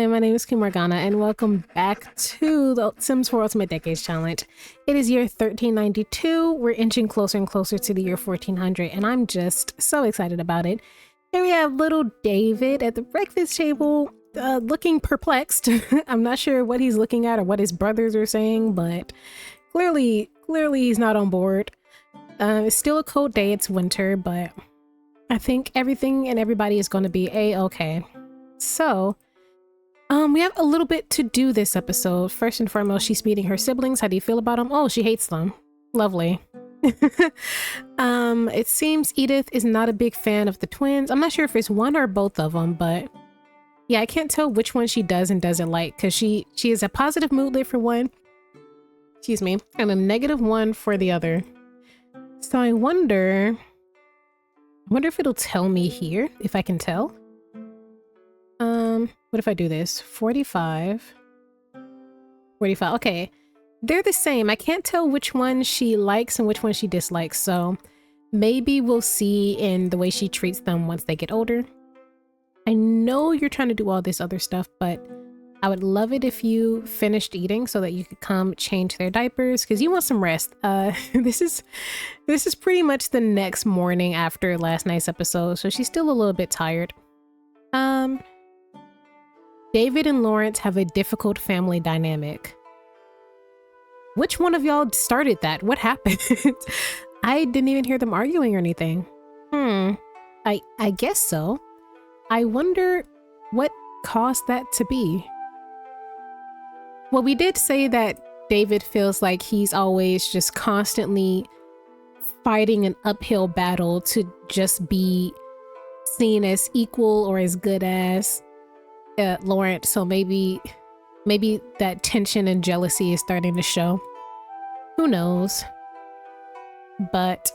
Hi, my name is Morgana, and welcome back to the Sims 4 Ultimate Decades Challenge. It is year 1392. We're inching closer and closer to the year 1400, and I'm just so excited about it. Here we have little David at the breakfast table, looking perplexed. I'm not sure what he's looking at or what his brothers are saying, but clearly he's not on board. It's still a cold day, it's winter, but I think everything and everybody is going to be a-okay. So, we have a little bit to do this episode. First and foremost, she's meeting her siblings. How do you feel about them? Oh, she hates them. Lovely. It seems Edith is not a big fan of the twins. I'm not sure if it's one or both of them, but yeah, I can't tell which one she does and doesn't like, because she is a positive mood lit for one, excuse me, and a negative one for the other. So I wonder if it'll tell me here, if I can tell. What if I do this? 45. Okay. They're the same. I can't tell which one she likes and which one she dislikes. So maybe we'll see in the way she treats them once they get older. I know you're trying to do all this other stuff, but I would love it if you finished eating so that you could come change their diapers, because you want some rest. This is pretty much the next morning after last night's episode, so she's still a little bit tired. David and Lawrence have a difficult family dynamic. Which one of y'all started that? What happened? I didn't even hear them arguing or anything. I guess so. I wonder what caused that to be. Well, we did say that David feels like he's always just constantly fighting an uphill battle to just be seen as equal or as good as Lawrence. So maybe that tension and jealousy is starting to show. Who knows? But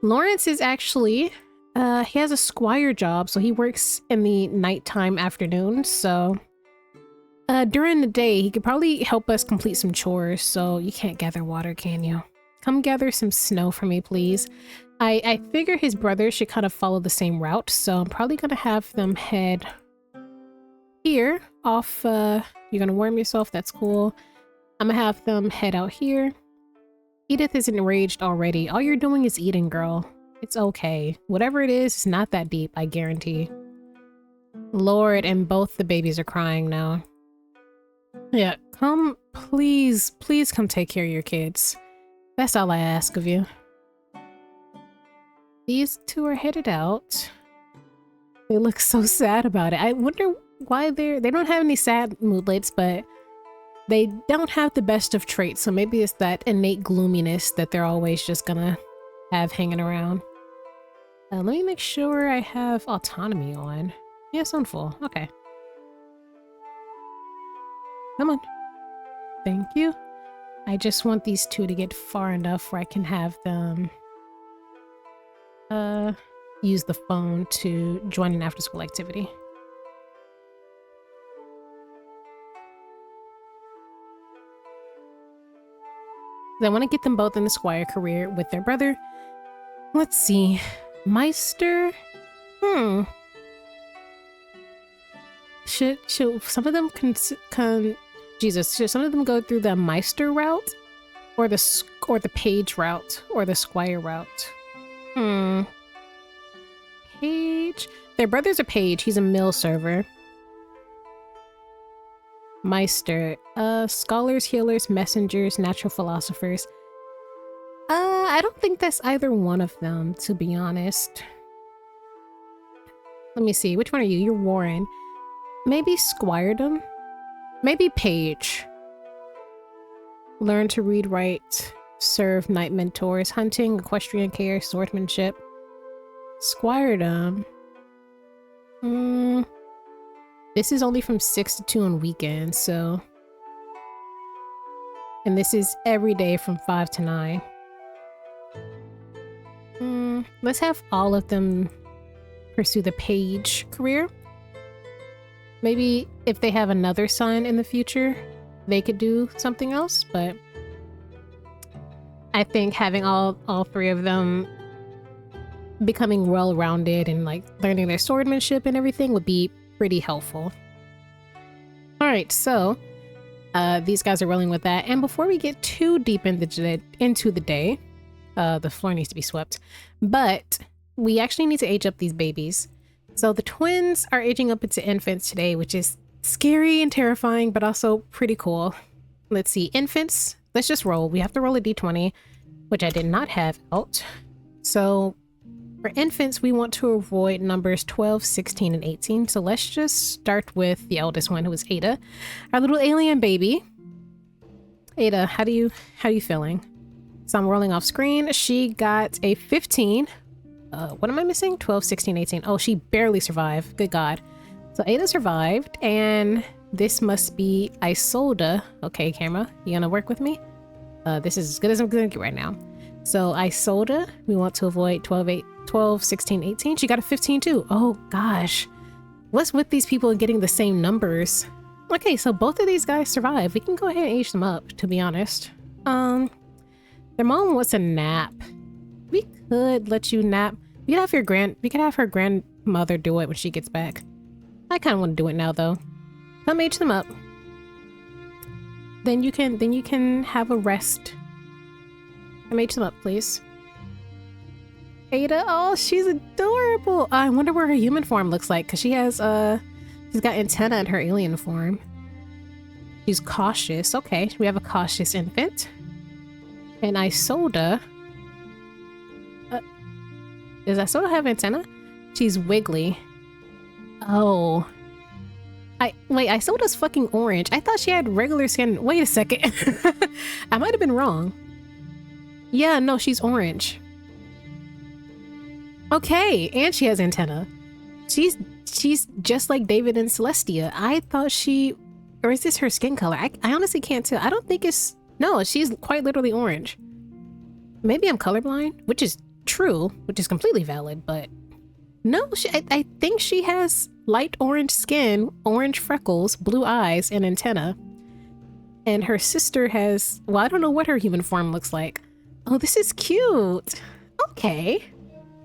Lawrence is actually he has a squire job, so he works in the nighttime afternoon. So during the day, he could probably help us complete some chores. So you can't gather water, can you? Come gather some snow for me, please. I figure his brother should kind of follow the same route, so I'm probably gonna have them head here off. You're gonna warm yourself, that's cool. I'm gonna have them head out here. Edith is enraged already. All you're doing is eating, girl. It's okay. Whatever it is, it's not that deep, I guarantee. Lord, and both the babies are crying now. Yeah, come, please come take care of your kids. That's all I ask of you. These two are headed out. They look so sad about it. I wonder why they don't have any sad moodlets, but they don't have the best of traits, so maybe it's that innate gloominess that they're always just gonna have hanging around. Let me make sure I have autonomy on. Yes, on full. Okay. Come on. Thank you. I just want these two to get far enough where I can have them use the phone to join an after-school activity. I want to get them both in the squire career with their brother. Let's see. Meister? Should some of them should some of them go through the Meister route? Or the page route? Or the squire route? Page? Their brother's a page. He's a mill server. Meister. Scholars, healers, messengers, natural philosophers. I don't think that's either one of them, to be honest. Let me see. Which one are you? You're Warin. Maybe squiredom? Maybe page. Learn to read, write, serve, night mentors, hunting, equestrian care, swordsmanship. Squiredom. This is only from 6 to 2 on weekends, so. And this is every day from 5 to 9. Let's have all of them pursue the page career. Maybe if they have another son in the future, they could do something else, but I think having all three of them becoming well-rounded and like learning their swordsmanship and everything would be pretty helpful. right, so these guys are rolling with that. And before we get too deep into the day, the floor needs to be swept. But we actually need to age up these babies. So the twins are aging up into infants today, which is scary and terrifying, but also pretty cool. Let's see, infants. Let's just roll. We have to roll a d20, which I did not have out. So for infants, we want to avoid numbers 12, 16, and 18. So let's just start with the eldest one, who is Ada, our little alien baby. Ada, how you feeling? So I'm rolling off screen. She got a 15. What am I missing? 12, 16, 18. Oh, she barely survived. Good God. So Ada survived, and this must be Isolda. Okay, camera, you gonna work with me? This is as good as I'm gonna get right now. So Isolda, we want to avoid 12, 16, 18. She got a 15 too. Oh gosh. What's with these people getting the same numbers? Okay, so both of these guys survived. We can go ahead and age them up, to be honest. Their mom wants a nap. We could let you nap. We could have her grandmother do it when she gets back. I kind of want to do it now though. Come age them up. Then you can have a rest. Come age them up, please. Ada, oh, she's adorable. I wonder what her human form looks like, because she's got antenna in her alien form. She's cautious. Okay, we have a cautious infant. And Isolda. Does Isolda have antenna? She's wiggly. Oh. Wait, Isolda's fucking orange. I thought she had regular skin. Wait a second. I might have been wrong. Yeah, no, she's orange. Okay, and she has antenna. She's just like David and Celestia. I thought or is this her skin color? I honestly can't tell. I don't think no, she's quite literally orange. Maybe I'm colorblind, which is true, which is completely valid, but no, I think she has light orange skin, orange freckles, blue eyes, and antenna. And her sister has, well, I don't know what her human form looks like. Oh, this is cute. Okay.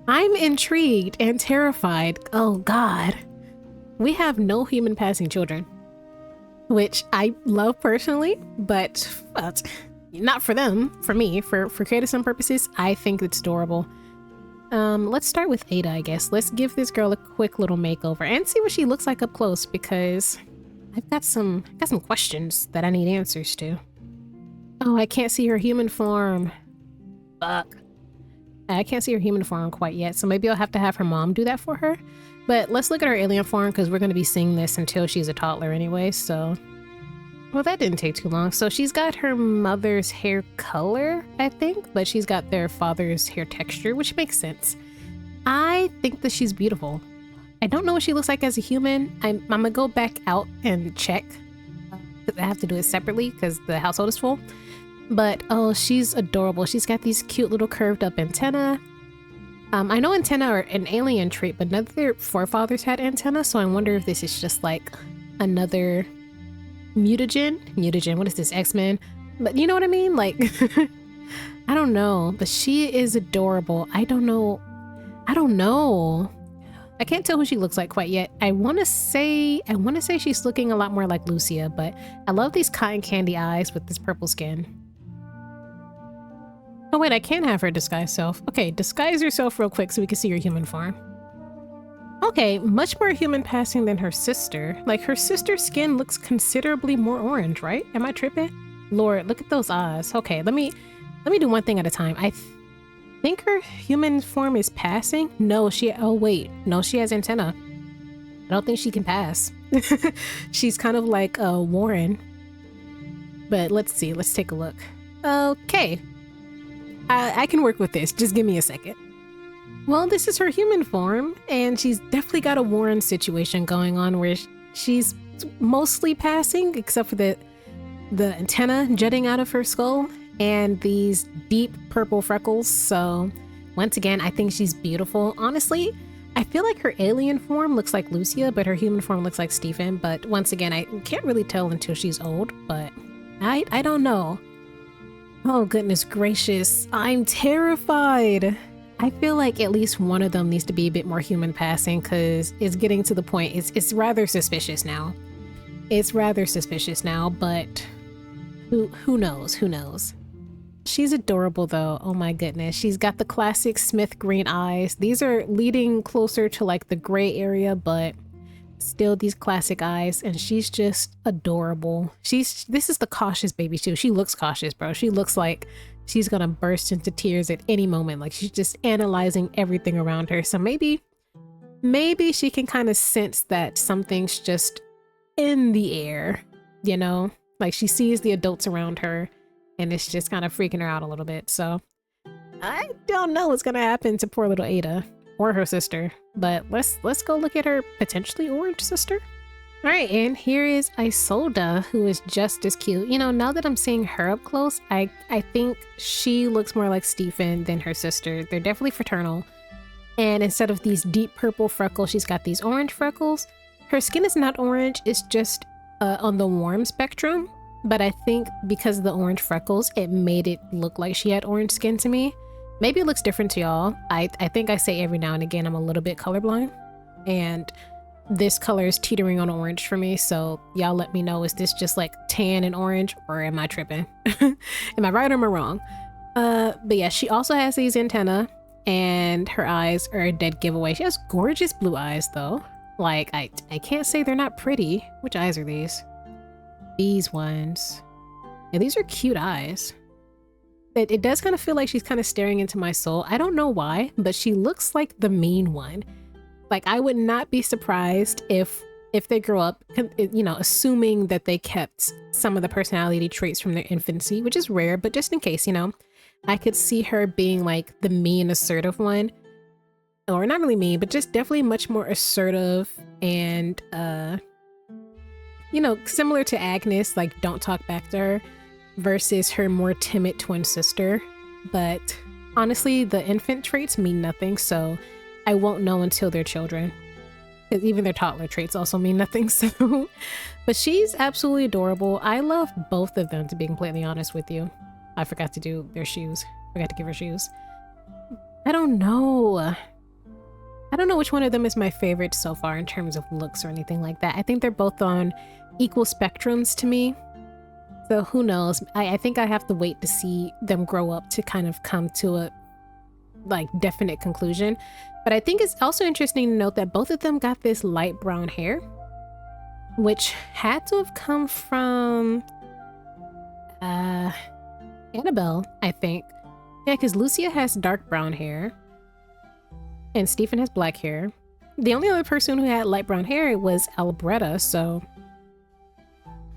I'm intrigued and terrified. Oh God. We have no human passing children, which I love personally, but not for them. For me, for creative purposes, I think it's adorable. Let's start with Ada, I guess. Let's give this girl a quick little makeover and see what she looks like up close, because I've got some questions that I need answers to. Oh, I can't see her human form. Fuck. I can't see her human form quite yet, so maybe I'll have to have her mom do that for her. But let's look at her alien form, because we're going to be seeing this until she's a toddler anyway, so... Well, that didn't take too long. So she's got her mother's hair color, I think, but she's got their father's hair texture, which makes sense. I think that she's beautiful. I don't know what she looks like as a human. I'm going to go back out and check. I have to do it separately because the household is full. But, oh, she's adorable. She's got these cute little curved up antenna. I know antenna are an alien trait, but none of their forefathers had antenna, so I wonder if this is just like another mutagen. What is this, X-Men? But you know what I mean? Like, I don't know, but she is adorable. I don't know. I can't tell who she looks like quite yet. I want to say she's looking a lot more like Lucia, but I love these cotton candy eyes with this purple skin. Oh wait, I can have her disguise self. Okay, disguise yourself real quick so we can see your human form. Okay, much more human passing than her sister. Like, her sister's skin looks considerably more orange, right? Am I tripping? Lord, look at those eyes. Okay, let me do one thing at a time. I think her human form is passing. No, she has antenna. I don't think she can pass. She's kind of like Warin. But let's see, let's take a look. Okay. I can work with this. Just give me a second. Well, this is her human form, and she's definitely got a Warin situation going on where she's mostly passing, except for the antenna jutting out of her skull and these deep purple freckles. So once again, I think she's beautiful. Honestly, I feel like her alien form looks like Lucia, but her human form looks like Stephen. But once again, I can't really tell until she's old, but I don't know. Oh, goodness gracious. I'm terrified. I feel like at least one of them needs to be a bit more human passing, because it's getting to the point, it's rather suspicious now. It's rather suspicious now, but who knows? Who knows? She's adorable though. Oh my goodness. She's got the classic Smith green eyes. These are leading closer to like the gray area, but still these classic eyes, and she's just adorable. This is the cautious baby too. She looks cautious, bro. She looks like she's gonna burst into tears at any moment. Like she's just analyzing everything around her. So maybe she can kind of sense that something's just in the air, you know? Like she sees the adults around her and it's just kind of freaking her out a little bit. So I don't know what's gonna happen to poor little Ada or her sister, but let's go look at her potentially orange sister. All right, and here is Isolda, who is just as cute. You know, now that I'm seeing her up close, I think she looks more like Stephen than her sister. They're definitely fraternal. And instead of these deep purple freckles, she's got these orange freckles. Her skin is not orange, it's just on the warm spectrum. But I think because of the orange freckles, it made it look like she had orange skin to me. Maybe it looks different to y'all. I think I say every now and again I'm a little bit colorblind, and this color is teetering on orange for me. So y'all let me know, is this just like tan and orange, or am I tripping? Am I right or am I wrong? But yeah, she also has these antennae, and her eyes are a dead giveaway. She has gorgeous blue eyes though. Like I can't say they're not pretty. Which eyes are these? These ones. Yeah, these are cute eyes. It does kind of feel like she's kind of staring into my soul. I don't know why, but she looks like the mean one. Like I would not be surprised if they grow up, you know, assuming that they kept some of the personality traits from their infancy, which is rare, but just in case, you know, I could see her being like the mean, assertive one. Or not really mean, but just definitely much more assertive and, you know, similar to Agnes, like don't talk back to her, versus her more timid twin sister. But honestly, the infant traits mean nothing, so I won't know until they're children. Because even their toddler traits also mean nothing. So, but she's absolutely adorable. I love both of them, to be completely honest with you. I forgot to do their shoes. Forgot to give her shoes. I don't know which one of them is my favorite so far in terms of looks or anything like that. I think they're both on equal spectrums to me. So who knows? I think I have to wait to see them grow up to kind of come to a like definite conclusion. But I think it's also interesting to note that both of them got this light brown hair, which had to have come from Annabelle, I think. Yeah, because Lucia has dark brown hair and Stephen has black hair. The only other person who had light brown hair was Alberta, so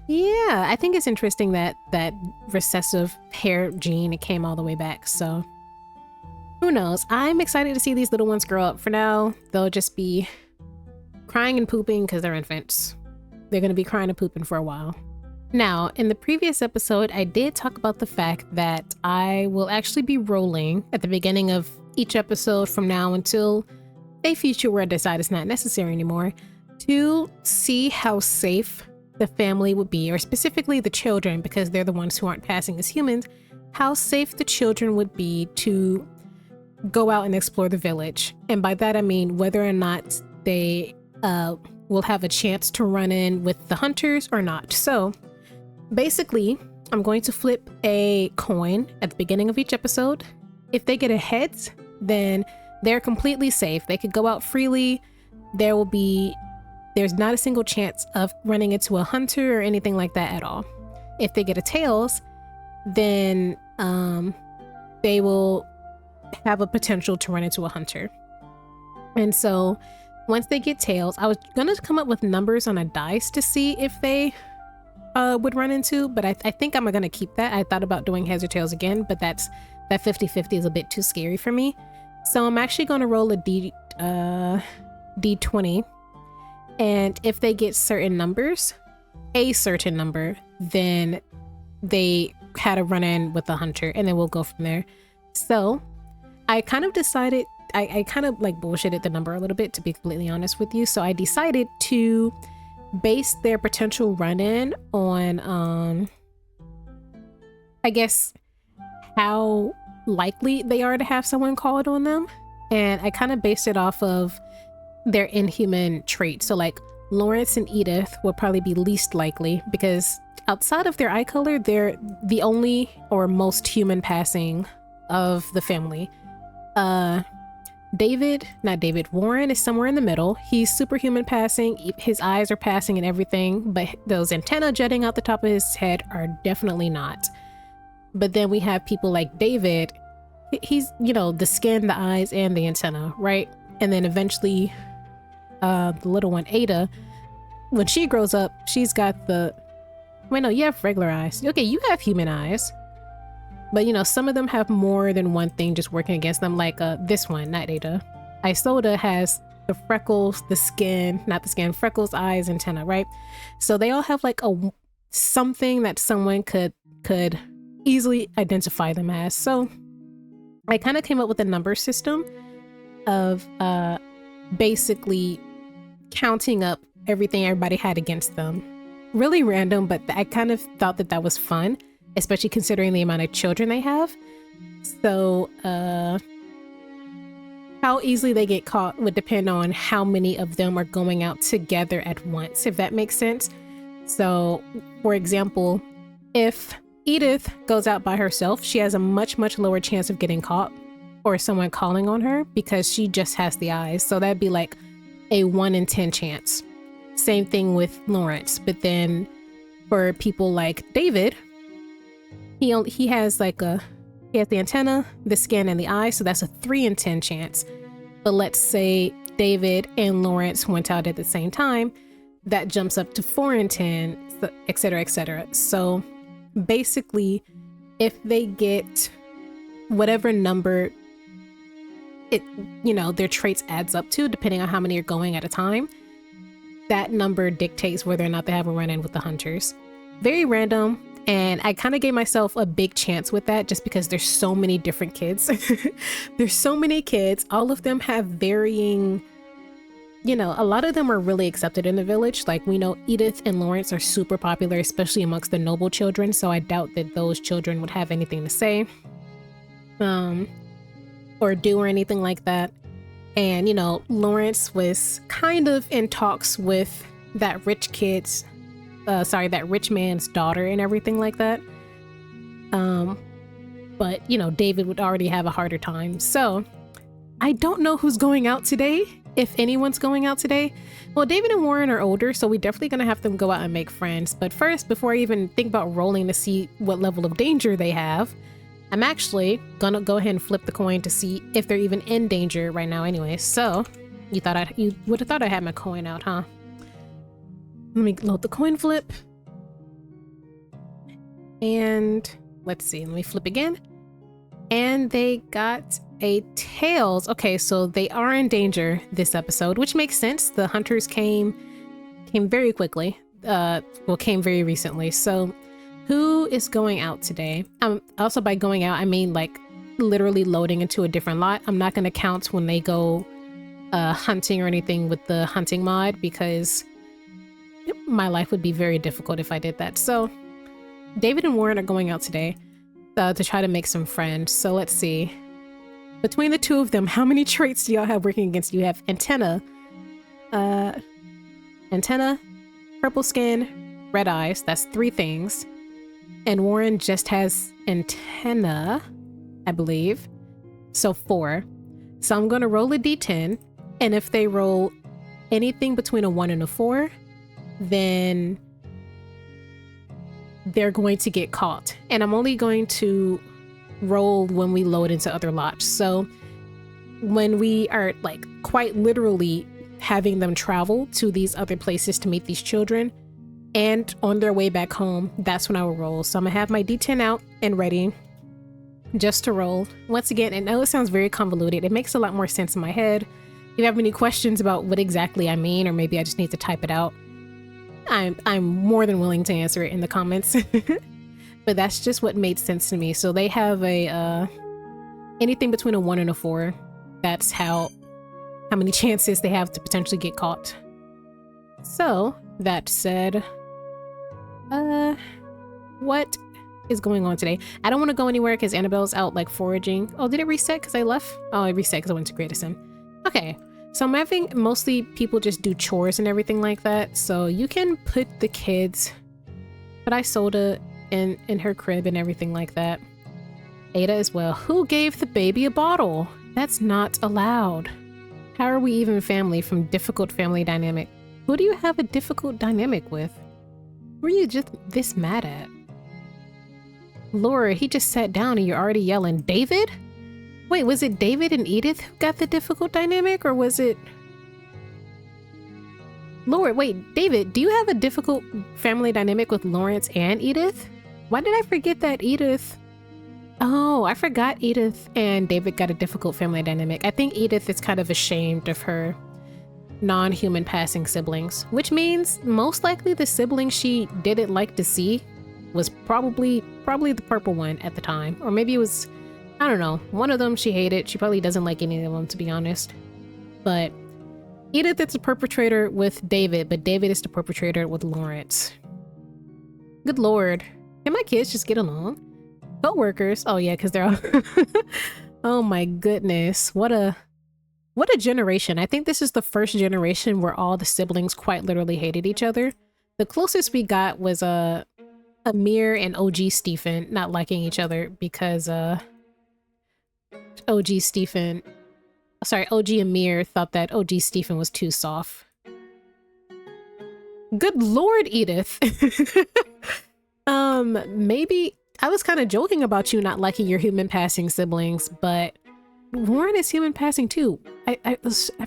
yeah, I think it's interesting that that recessive hair gene came all the way back. So who knows? I'm excited to see these little ones grow up. For now, they'll just be crying and pooping because they're infants. They're going to be crying and pooping for a while. Now, in the previous episode, I did talk about the fact that I will actually be rolling at the beginning of each episode from now until a future where I decide it's not necessary anymore, to see how safe the family would be, or specifically the children, because they're the ones who aren't passing as humans, how safe the children would be to go out and explore the village. And by that I mean whether or not they will have a chance to run in with the hunters or not. So basically, I'm going to flip a coin at the beginning of each episode. If they get a heads, then they're completely safe. They could go out freely. There's not a single chance of running into a hunter or anything like that at all. If they get a tails, then they will have a potential to run into a hunter. And so once they get tails, I was gonna come up with numbers on a dice to see if they would run into, but I think I'm gonna keep that. I thought about doing heads or tails again, but that 50-50 is a bit too scary for me. So I'm actually gonna roll a D20. And if they get certain numbers, a certain number, then they had a run-in with the hunter, and then we'll go from there. So I kind of decided, I kind of like bullshitted the number a little bit, to be completely honest with you. So I decided to base their potential run-in on, I guess, how likely they are to have someone called on them. And I kind of based it off of their inhuman traits. So like Lawrence and Edith will probably be least likely because outside of their eye color, they're the only or most human passing of the family. Warin is somewhere in the middle. He's superhuman passing. His eyes are passing and everything, but those antennae jutting out the top of his head are definitely not. But then we have people like David. He's, you know, the skin, the eyes, and the antenna, right? And then eventually the little one, Ada, when she grows up, she's got the... Wait, no, you have regular eyes. Okay, you have human eyes. But, you know, some of them have more than one thing just working against them, like this one, not Ada. Isoda has the freckles, the skin, not the skin, freckles, eyes, antenna, right? So they all have like something that someone could easily identify them as. So I kind of came up with a number system of basically counting up everything everybody had against them. Really random, but I kind of thought that was fun, especially considering the amount of children they have. So how easily they get caught would depend on how many of them are going out together at once, if that makes sense. So for example, if Edith goes out by herself, she has a much lower chance of getting caught or someone calling on her because she just has the eyes. So that'd be like a 1 in 10 chance. Same thing with Lawrence. But then for people like David, he has the antenna, the skin, and the eye, so that's a 3 in 10 chance. But let's say David and Lawrence went out at the same time, that jumps up to 4 in 10, etc., etc. So basically, if they get whatever number their traits adds up to, depending on how many are going at a time, that number dictates whether or not they have a run-in with the hunters. Very random. And I kind of gave myself a big chance with that just because there's so many different kids. There's so many kids. All of them have varying, a lot of them are really accepted in the village. Like we know Edith and Lawrence are super popular, especially amongst the noble children. So I doubt that those children would have anything to say or do or anything like that. And, Lawrence was kind of in talks with that rich man's daughter and everything like that. But, David would already have a harder time. So I don't know who's going out today, if anyone's going out today. Well, David and Warin are older, so we're definitely going to have them go out and make friends. But first, before I even think about rolling to see what level of danger they have, I'm actually going to go ahead and flip the coin to see if they're even in danger right now anyway. So you would have thought I had my coin out, huh? Let me load the coin flip. And let's see, let me flip again. And they got a tails. Okay, so they are in danger this episode, which makes sense. The hunters came very quickly. Came very recently. So who is going out today? Also by going out, I mean like literally loading into a different lot. I'm not going to count when they go hunting or anything with the hunting mod because my life would be very difficult if I did that. So David and Warin are going out today to try to make some friends. So let's see. Between the two of them, how many traits do y'all have working against you? You have antenna, purple skin, red eyes. That's 3 things. And Warin just has antenna, I believe. So 4. So I'm going to roll a d10. And if they roll anything between a 1 and a 4, then they're going to get caught. And I'm only going to roll when we load into other lots. So when we are like quite literally having them travel to these other places to meet these children and on their way back home, that's when I will roll. So I'm gonna have my d10 out and ready just to roll. Once again, I know it sounds very convoluted. It makes a lot more sense in my head. If you have any questions about what exactly I mean, or maybe I just need to type it out, I'm more than willing to answer it in the comments. But that's just what made sense to me. So they have a anything between a 1 and a 4. That's how many chances they have to potentially get caught. So that said, what is going on today? I don't want to go anywhere because Annabelle's out like foraging. Oh, did it reset because I left? Oh, it reset because I went to Great Sim. Okay, So I'm having mostly people just do chores and everything like that. So you can put the kids, put Isolde in her crib and everything like that. Ada as well. Who gave the baby a bottle? That's not allowed. How are we even family from difficult family dynamic? Who do you have a difficult dynamic with? Who are you just this mad at? Laura, he just sat down and you're already yelling. David? Wait, was it David and Edith who got the difficult dynamic, or was it... Laura, wait, David, do you have a difficult family dynamic with Lawrence and Edith? Why did I forget that Edith... Oh, I forgot Edith and David got a difficult family dynamic. I think Edith is kind of ashamed of her non-human passing siblings, which means most likely the sibling she didn't like to see was probably the purple one at the time. Or maybe it was, I don't know, one of them she hated. She probably doesn't like any of them, to be honest. But Edith is the perpetrator with David, but David is the perpetrator with Lawrence. Good lord. Can my kids just get along? Co-workers? Oh yeah, because they're all... Oh my goodness. What a generation. I think this is the first generation where all the siblings quite literally hated each other. The closest we got was Amir and OG Stephen not liking each other because OG Amir thought that OG Stephen was too soft. Good lord, Edith. Maybe I was kind of joking about you not liking your human passing siblings, but Warin is human passing too. I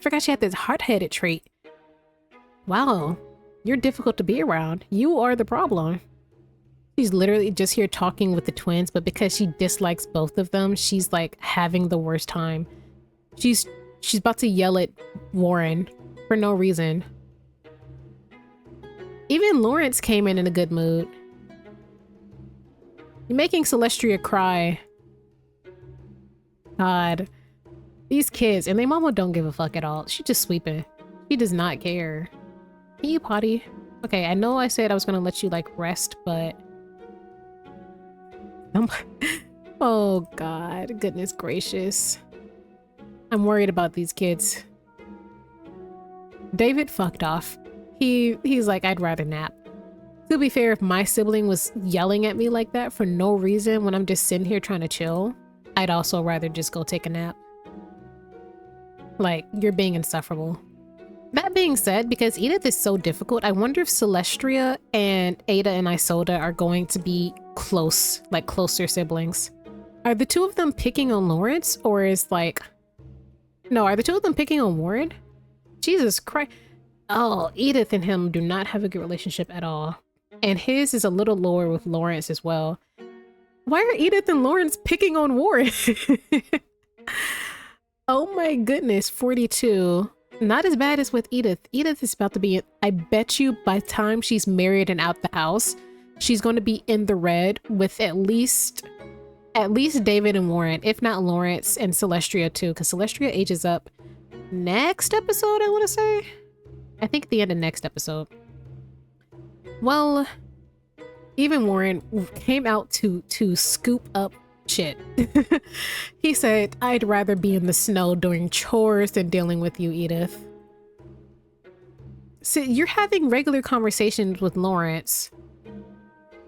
forgot she had this hard-headed trait. Wow, you're difficult to be around. You are the problem. She's literally just here talking with the twins, but because she dislikes both of them, she's like having the worst time. She's about to yell at Warin for no reason. Even Lawrence came in a good mood. You're making Celestia cry. God. These kids, and their mama don't give a fuck at all. She's just sweeping. She does not care. Can you potty? Okay, I know I said I was gonna let you like rest, but... Oh god, goodness gracious. I'm worried about these kids. David fucked off. He's like, I'd rather nap. To be fair, if my sibling was yelling at me like that for no reason when I'm just sitting here trying to chill, I'd also rather just go take a nap. Like, you're being insufferable. That being said, because Edith is so difficult, I wonder if Celestia and Ada and Isolde are going to be close, like closer siblings. Are the two of them picking on Lawrence, or is like... No, are the two of them picking on Warin? Jesus Christ. Oh, Edith and him do not have a good relationship at all. And his is a little lower with Lawrence as well. Why are Edith and Lawrence picking on Warin? Oh my goodness, 42. Not as bad as with Edith. Edith is about to be, I bet you by the time she's married and out the house, she's going to be in the red with at least David and Warin, if not Lawrence and Celestia too, because Celestia ages up next episode, I want to say. I think the end of next episode. Well, even Warin came out to scoop up shit. He said, I'd rather be in the snow doing chores than dealing with you, Edith. So you're having regular conversations with Lawrence.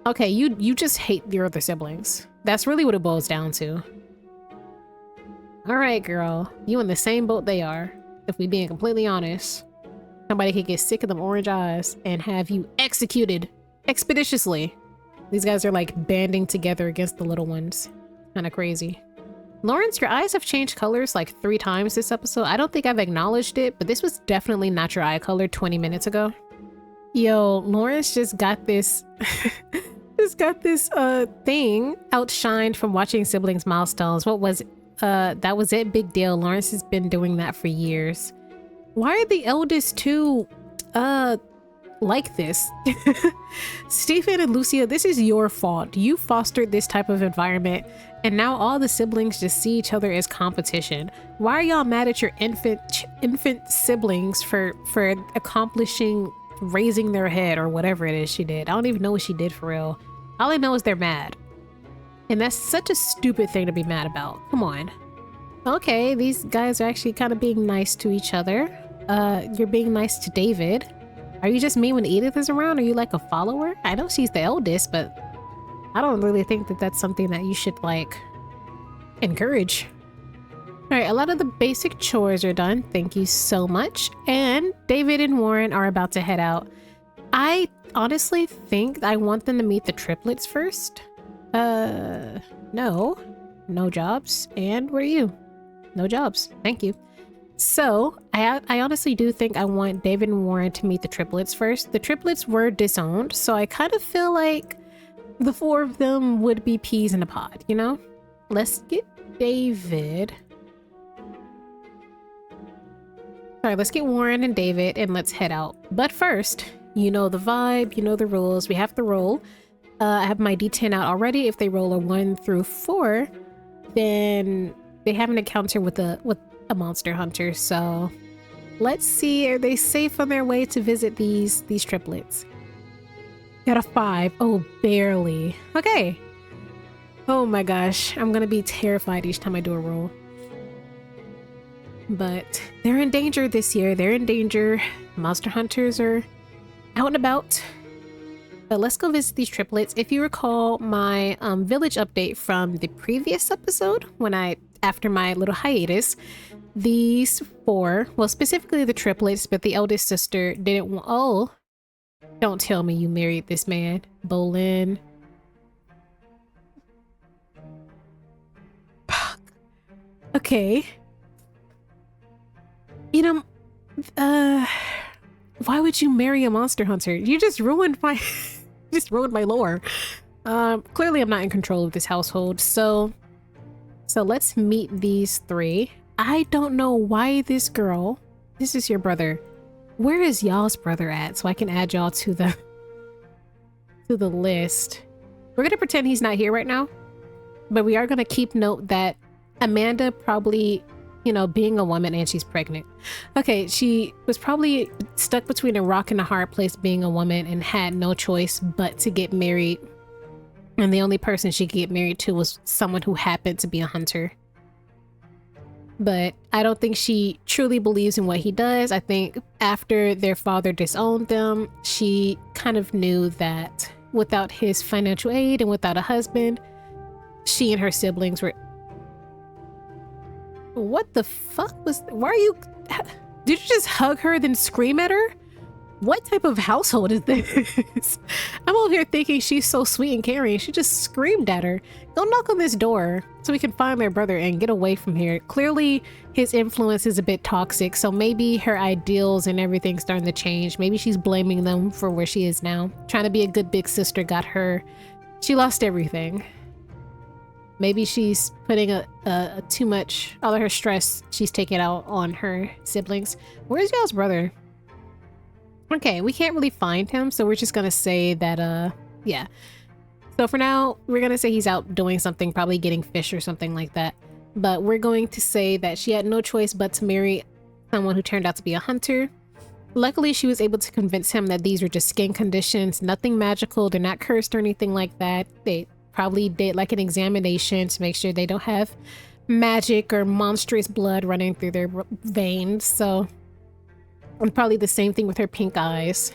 Okay, you just hate your other siblings. That's really what it boils down to. All right, girl. You in the same boat they are, if we being completely honest. Somebody could get sick of them orange eyes and have you executed expeditiously. These guys are like banding together against the little ones. Kind of crazy. Lawrence, your eyes have changed colors like 3 times this episode. I don't think I've acknowledged it, but this was definitely not your eye color 20 minutes ago. Yo, Lawrence just got this thing outshined from watching siblings milestones. What was it? That was it. Big deal. Lawrence has been doing that for years. Why are the eldest two like this? Stephen and Lucia, this is your fault. You fostered this type of environment, and now all the siblings just see each other as competition. Why are y'all mad at your infant siblings for accomplishing raising their head or whatever it is she did? I don't even know what she did for real. All I know is they're mad. And that's such a stupid thing to be mad about. Come on. Okay, these guys are actually kind of being nice to each other. You're being nice to David. Are you just mean when Edith is around? Are you like a follower? I know she's the eldest, but I don't really think that that's something that you should like encourage. All right, a lot of the basic chores are done. Thank you so much. And David and Warren are about to head out. I honestly think I want them to meet the triplets first. No jobs. And where are you? No jobs. Thank you. So I honestly do think I want David and Warren to meet the triplets first. The triplets were disowned, so I kind of feel like the four of them would be peas in a pod, you know? Let's get David. All right, let's get Warren and David and let's head out. But first, you know the vibe, you know the rules. We have to roll. I have my D10 out already. If they roll a 1 through 4, then they have an encounter with a monster hunter. So let's see, are they safe on their way to visit these triplets? Got a 5. Oh, barely. Okay. Oh my gosh, I'm gonna be terrified each time I do a roll. But they're in danger this year. They're in danger. Monster hunters are out and about. But let's go visit these triplets. If you recall my village update from the previous episode, after my little hiatus, these 4, well, specifically the triplets, but the eldest sister didn't want. Oh, don't tell me you married this man, Bolin. Okay. You know, why would you marry a monster hunter? You just ruined my my lore. Clearly I'm not in control of this household, so let's meet these 3. I don't know why this girl, this is your brother. Where is y'all's brother at? So I can add y'all to the list. We're gonna pretend he's not here right now, but we are gonna keep note that Amanda probably, you know, being a woman and she's pregnant. Okay, she was probably stuck between a rock and a hard place being a woman and had no choice but to get married. And the only person she could get married to was someone who happened to be a hunter. But I don't think she truly believes in what he does. I think after their father disowned them, she kind of knew that without his financial aid and without a husband, she and her siblings were... What the fuck was... Why are you... Did you just hug her then scream at her? What type of household is this? I'm over here thinking she's so sweet and caring. She just screamed at her. Go knock on this door so we can find their brother and get away from here. Clearly, his influence is a bit toxic, so maybe her ideals and everything's starting to change. Maybe she's blaming them for where she is now. Trying to be a good big sister got her... She lost everything. Maybe she's putting a too much... All of her stress, she's taking out on her siblings. Where's y'all's brother? Okay, we can't really find him, so we're just gonna say that, yeah. So for now, we're gonna say he's out doing something, probably getting fish or something like that. But we're going to say that she had no choice but to marry someone who turned out to be a hunter. Luckily, she was able to convince him that these were just skin conditions, nothing magical, they're not cursed or anything like that. They probably did like an examination to make sure they don't have magic or monstrous blood running through their veins, so... And probably the same thing with her pink eyes.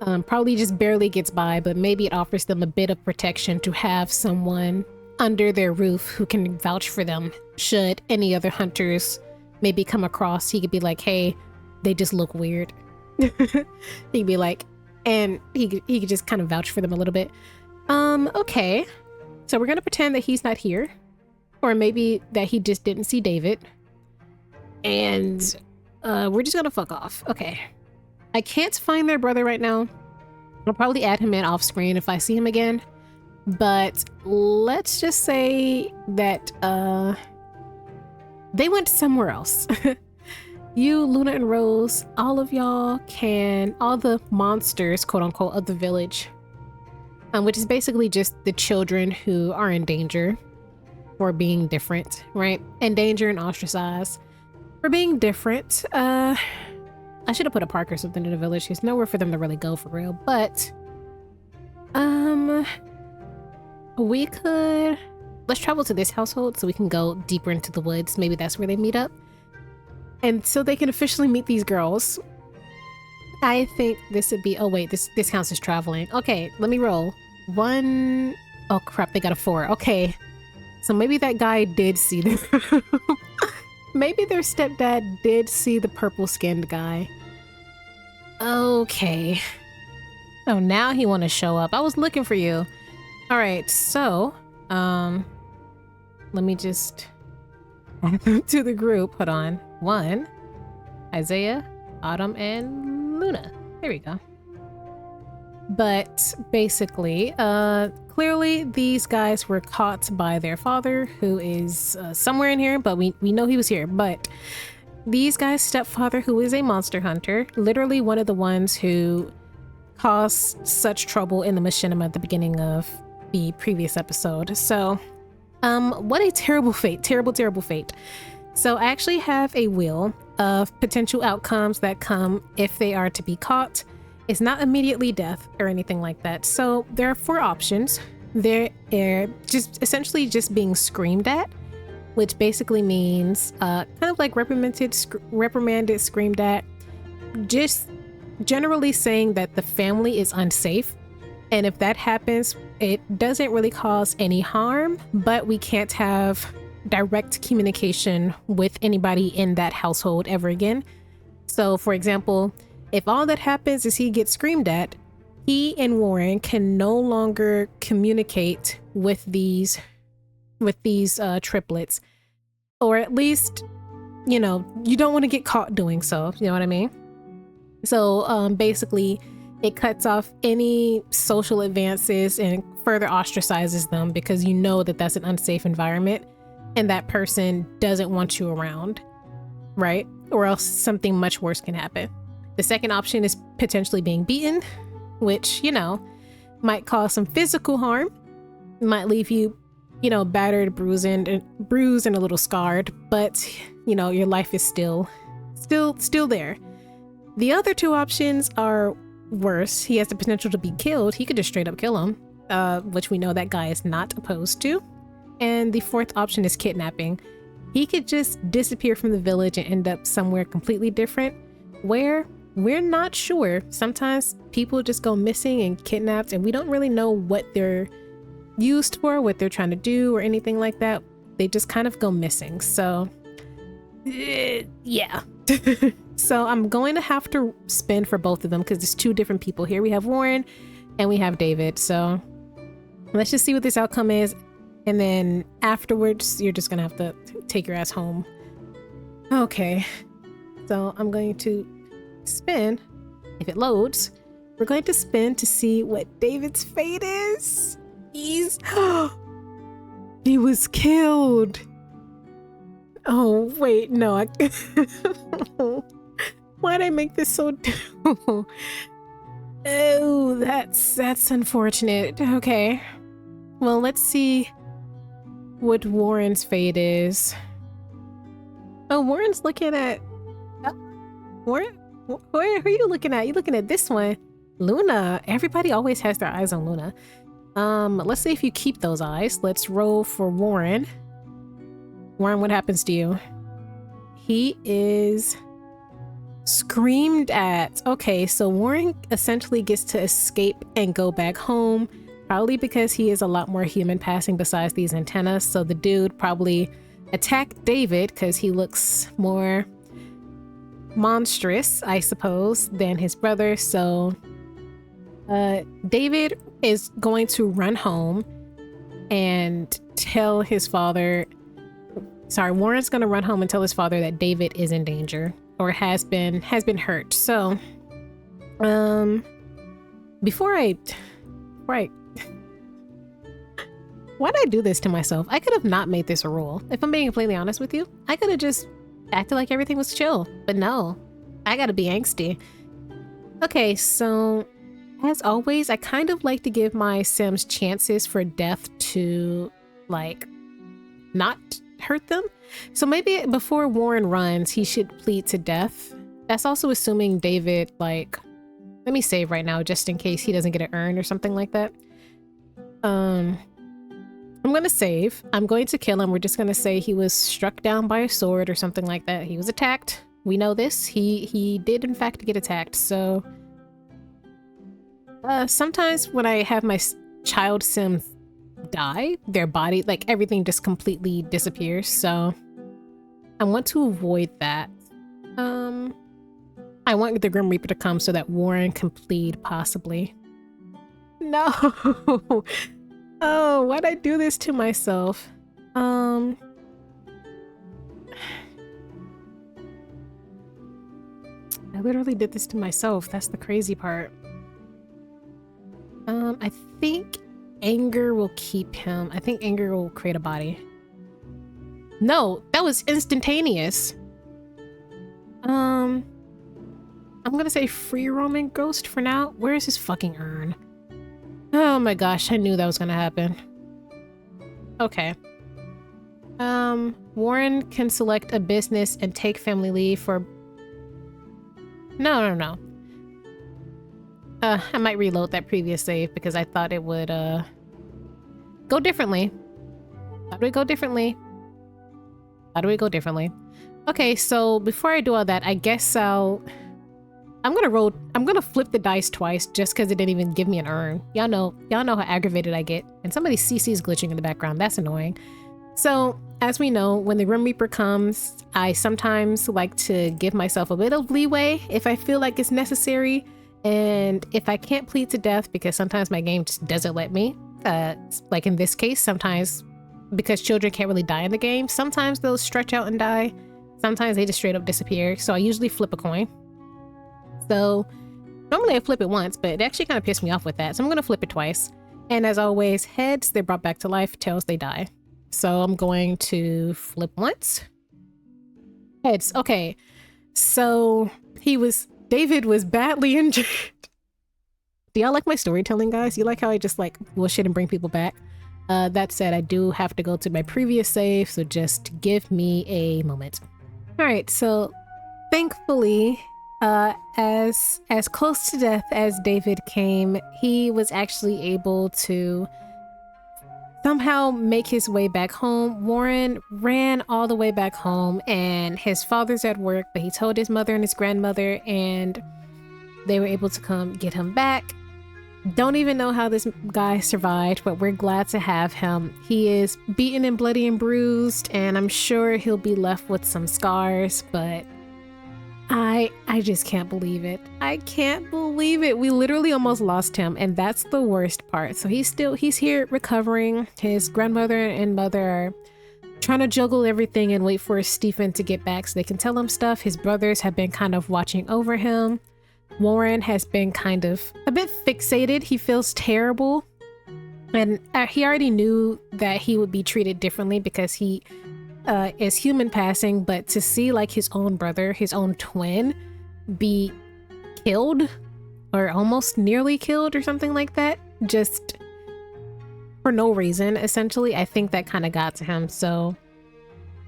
Probably just barely gets by, but maybe it offers them a bit of protection to have someone under their roof who can vouch for them. Should any other hunters maybe come across, he could be like, hey, they just look weird. He'd be like, and he could just kind of vouch for them a little bit. Okay. So we're gonna pretend that he's not here. Or maybe that he just didn't see David. And... we're just gonna fuck off. Okay. I can't find their brother right now. I'll probably add him in off screen if I see him again. But let's just say that they went somewhere else. You, Luna, and Rose, all of y'all can, all the monsters, quote unquote, of the village, which is basically just the children who are in danger for being different, right? In danger and ostracized. For being different, I should have put a park or something in the village. There's nowhere for them to really go for real, but we could let's travel to this household so we can go deeper into the woods. Maybe that's where they meet up. And so they can officially meet these girls. I think this would be, oh wait, this counts as traveling. Okay, let me roll. 1, oh crap, they got a 4. Okay, so maybe that guy did see them. Maybe their stepdad did see the purple skinned guy. Okay. Oh, now he want to show up. I was looking for you. All right, so, let me just add them to the group. Hold on. 1, Isaiah, Autumn, and Luna. There we go. But basically, clearly these guys were caught by their father, who is somewhere in here, but we know he was here. But these guys' stepfather, who is a monster hunter, literally one of the ones who caused such trouble in the machinima at the beginning of the previous episode. So, what a terrible fate. Terrible, terrible fate. So I actually have a wheel of potential outcomes that come if they are to be caught. It's not immediately death or anything like that. So there are 4 options. They're just essentially just being screamed at, which basically means kind of like reprimanded, screamed at, just generally saying that the family is unsafe. And if that happens, it doesn't really cause any harm, but we can't have direct communication with anybody in that household ever again. So for example, if all that happens is he gets screamed at, he and Warin can no longer communicate with these triplets, or at least, you know, you don't want to get caught doing so. You know what I mean? So basically, it cuts off any social advances and further ostracizes them, because you know that that's an unsafe environment and that person doesn't want you around, right? Or else something much worse can happen. The second option is potentially being beaten, which, you know, might cause some physical harm, might leave you, you know, battered, bruised, and a little scarred, but, you know, your life is still there. The other 2 options are worse. He has the potential to be killed. He could just straight up kill him, which we know that guy is not opposed to. And the 4th option is kidnapping. He could just disappear from the village and end up somewhere completely different, where we're not sure. Sometimes people just go missing and kidnapped, and we don't really know what they're used for, what they're trying to do, or anything like that. They just kind of go missing. So yeah. So I'm going to have to spin for both of them, because there's 2 different people here. We have Warin and we have David. So let's just see what this outcome is, and then afterwards you're just gonna have to take your ass home. Okay, so I'm going to spin. If it loads, we're going to spin to see what David's fate is. He was killed. Oh wait, no, why'd I make this so oh, that's unfortunate. Okay, well, let's see what Warin's fate is. Oh, Warin's looking at Warin. Who are you looking at? You looking at this one, Luna. Everybody always has their eyes on Luna. Let's see if you keep those eyes. Let's roll for Warin. Warin, what happens to you? He is screamed at. Okay, so Warin essentially gets to escape and go back home, probably because he is a lot more human passing besides these antennas. So the dude probably attacked David because he looks more monstrous, I suppose, than his brother. So David is going to run home and tell his father, sorry, Warin's going to run home and tell his father that David is in danger, or has been hurt. So before I why'd I do this to myself? I could have not made this a rule. If I'm being completely honest with you, I could have just acted like everything was chill, but no, I gotta be angsty. Okay, so as always, I kind of like to give my Sims chances for death to, like, not hurt them. So maybe before Warin runs, he should plead to death. That's also assuming David, like, let me save right now just in case he doesn't get an urn or something like that. Let I'm gonna save. I'm going to kill him. We're just gonna say he was struck down by a sword or something like that. He was attacked. We know this. He did in fact get attacked. So sometimes when I have my child sims die, their body, like everything just completely disappears. So I want to avoid that. I want the Grim Reaper to come so that Warin can plead, possibly. No! Oh, why'd I do this to myself? I literally did this to myself. That's the crazy part. I think anger will keep him. I think anger will create a body. No, that was instantaneous. I'm gonna say free roaming ghost for now. Where is his fucking urn? Oh my gosh, I knew that was gonna happen. Okay. Warin can select a business and take family leave for... No. I might reload that previous save because I thought it would, go differently. How do we go differently? How do we go differently? Okay, so before I do all that, I guess I'm gonna flip the dice twice just because it didn't even give me an urn. Y'all know how aggravated I get. And somebody's CC is glitching in the background. That's annoying. So, as we know, when the Grim Reaper comes, I sometimes like to give myself a bit of leeway if I feel like it's necessary. And if I can't plead to death, because sometimes my game just doesn't let me, like in this case, sometimes because children can't really die in the game, sometimes they'll stretch out and die. Sometimes they just straight up disappear. So I usually flip a coin. So normally I flip it once, but it actually kind of pissed me off with that. So I'm going to flip it twice. And as always, heads, they're brought back to life. Tails, they die. So I'm going to flip once. Heads. Okay. So David was badly injured. Do y'all like my storytelling, guys? You like how I just like bullshit and bring people back? That said, I do have to go to my previous save. So just give me a moment. All right. So thankfully, as close to death as David came, he was actually able to somehow make his way back home. Warin ran all the way back home, and his father's at work, but he told his mother and his grandmother, and they were able to come get him back. Don't even know how this guy survived, but we're glad to have him. He is beaten and bloody and bruised, and I'm sure he'll be left with some scars, but I just can't believe it. I can't believe it. We literally almost lost him, and that's the worst part. So he's here recovering. His grandmother and mother are trying to juggle everything and wait for Stephen to get back so they can tell him stuff. His brothers have been kind of watching over him. Warin has been kind of a bit fixated. He feels terrible. And he already knew that he would be treated differently because he is human passing, but to see like his own brother, his own twin, be killed or almost nearly killed or something like that, just for no reason, essentially, I think that kind of got to him. So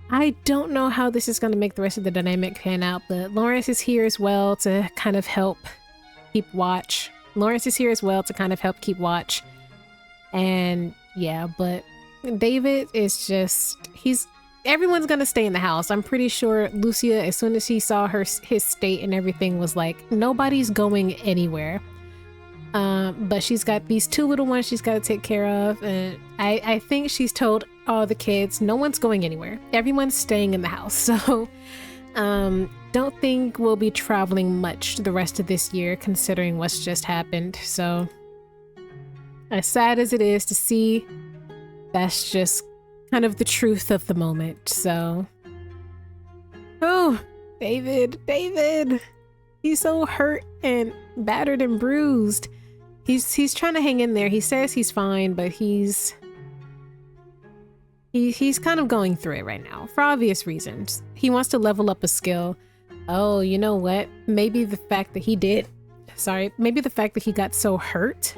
I don't know how this is going to make the rest of the dynamic pan out, but Lawrence is here as well to kind of help keep watch. And yeah, but David is just, everyone's gonna stay in the house. I'm pretty sure Lucia, as soon as she saw his state and everything, was like, nobody's going anywhere. But she's got these two little ones she's got to take care of, and I think she's told all the kids, no one's going anywhere. Everyone's staying in the house. So don't think we'll be traveling much the rest of this year, considering what's just happened. So as sad as it is to see, that's just kind of the truth of the moment. So, oh, David, he's so hurt and battered and bruised. He's trying to hang in there. He says he's fine, but he's kind of going through it right now for obvious reasons. He wants to level up a skill. Oh, you know what? Maybe the fact that he got so hurt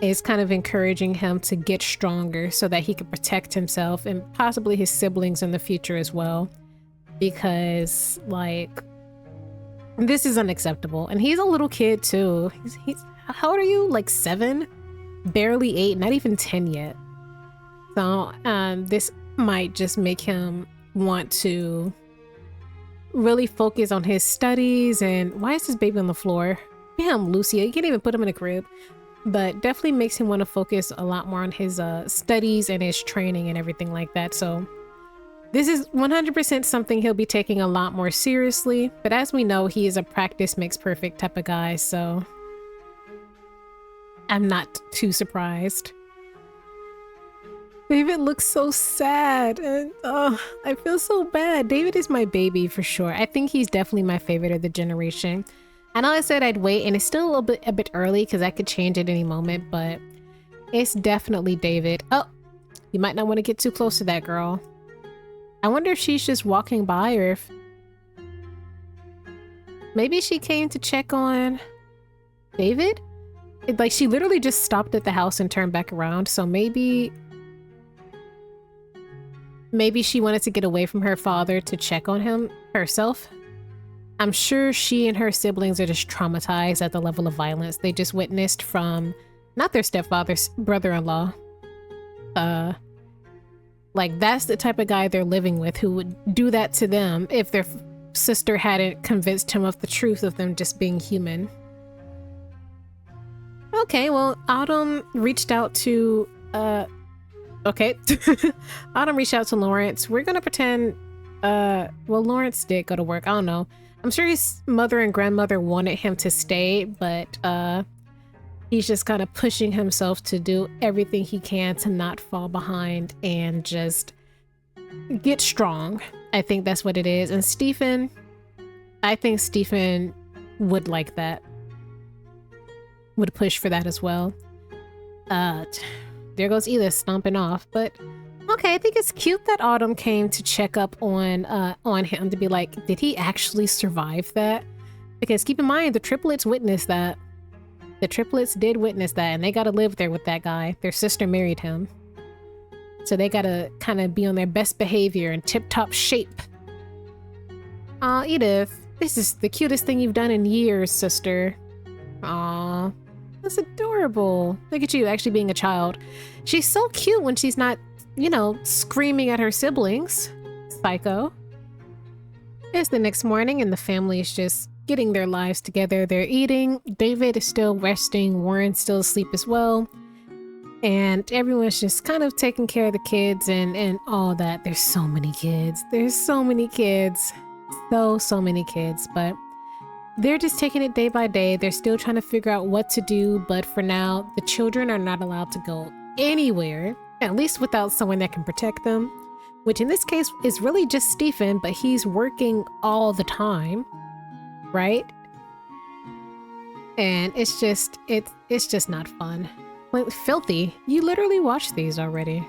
is kind of encouraging him to get stronger so that he can protect himself and possibly his siblings in the future as well. Because, like, this is unacceptable. And he's a little kid too. He's how old are you? Like 7? Barely 8, not even 10 yet. So this might just make him want to really focus on his studies. And why is this baby on the floor? Damn, Lucia, you can't even put him in a crib. But definitely makes him want to focus a lot more on his studies and his training and everything like that. So this is 100% something he'll be taking a lot more seriously. But as we know, he is a practice makes perfect type of guy. So I'm not too surprised. David looks so sad, and I feel so bad. David is my baby for sure. I think he's definitely my favorite of the generation. I know I said I'd wait, and it's still a bit early because I could change at any moment, but it's definitely David. Oh, you might not want to get too close to that girl. I wonder if she's just walking by, or if maybe she came to check on David. Like, she literally just stopped at the house and turned back around, so maybe she wanted to get away from her father to check on him herself. I'm sure she and her siblings are just traumatized at the level of violence they just witnessed from, not their stepfather's brother-in-law. Like, that's the type of guy they're living with who would do that to them if their sister hadn't convinced him of the truth of them just being human. Okay, well, Autumn reached out to, okay. Autumn reached out to Lawrence. We're gonna pretend, well, Lawrence did go to work. I don't know. I'm sure his mother and grandmother wanted him to stay, but he's just kind of pushing himself to do everything he can to not fall behind and just get strong. I think that's what it is. And Stephen, I think Stephen would like that. Would push for that as well. There goes Edith stomping off, but okay, I think it's cute that Autumn came to check up on him to be like, did he actually survive that? Because keep in mind, the triplets witnessed that. The triplets did witness that, and they gotta live there with that guy. Their sister married him. So they gotta kind of be on their best behavior and tip-top shape. Aw, Edith, this is the cutest thing you've done in years, sister. Aw, that's adorable. Look at you actually being a child. She's so cute when she's not, you know, screaming at her siblings. Psycho. It's the next morning and the family is just getting their lives together. They're eating. David is still resting. Warin's still asleep as well. And everyone's just kind of taking care of the kids and all that. There's so many kids. There's so many kids. So many kids. But they're just taking it day by day. They're still trying to figure out what to do. But for now, the children are not allowed to go anywhere, at least without someone that can protect them, which in this case is really just Stephen, but he's working all the time, right? And it's just not fun. Like, filthy. You literally watched these already.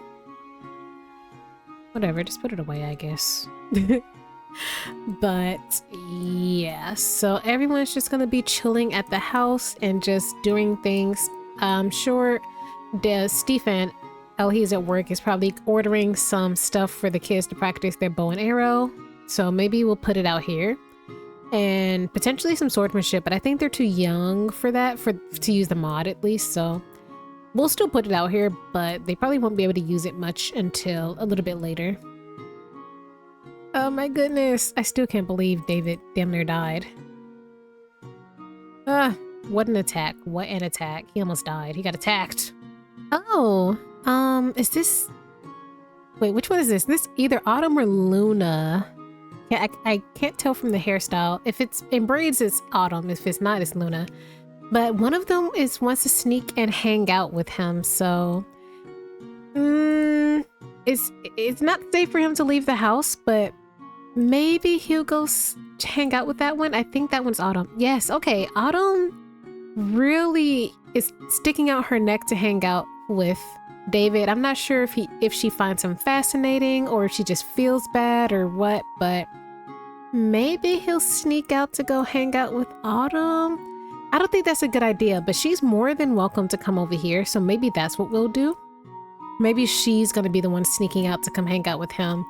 Whatever, just put it away, I guess. But yeah, so everyone's just gonna be chilling at the house and just doing things. I'm sure Stephen, oh, he's at work, is probably ordering some stuff for the kids to practice their bow and arrow. So maybe we'll put it out here. And potentially some swordsmanship, but I think they're too young for that, to use the mod at least. So we'll still put it out here, but they probably won't be able to use it much until a little bit later. Oh my goodness, I still can't believe David damn near died. What an attack. What an attack. He almost died. He got attacked. Oh, is this... Wait, which one is this? This either Autumn or Luna. Yeah, I can't tell from the hairstyle. If it's in braids, it's Autumn. If it's not, it's Luna. But one of them wants to sneak and hang out with him, so... It's not safe for him to leave the house, but maybe he'll go hang out with that one. I think that one's Autumn. Yes, okay. Autumn really is sticking out her neck to hang out with David. I'm not sure if she finds him fascinating or if she just feels bad or what, but maybe he'll sneak out to go hang out with Autumn. I don't think that's a good idea, but she's more than welcome to come over here, so maybe that's what we'll do. Maybe she's gonna be the one sneaking out to come hang out with him.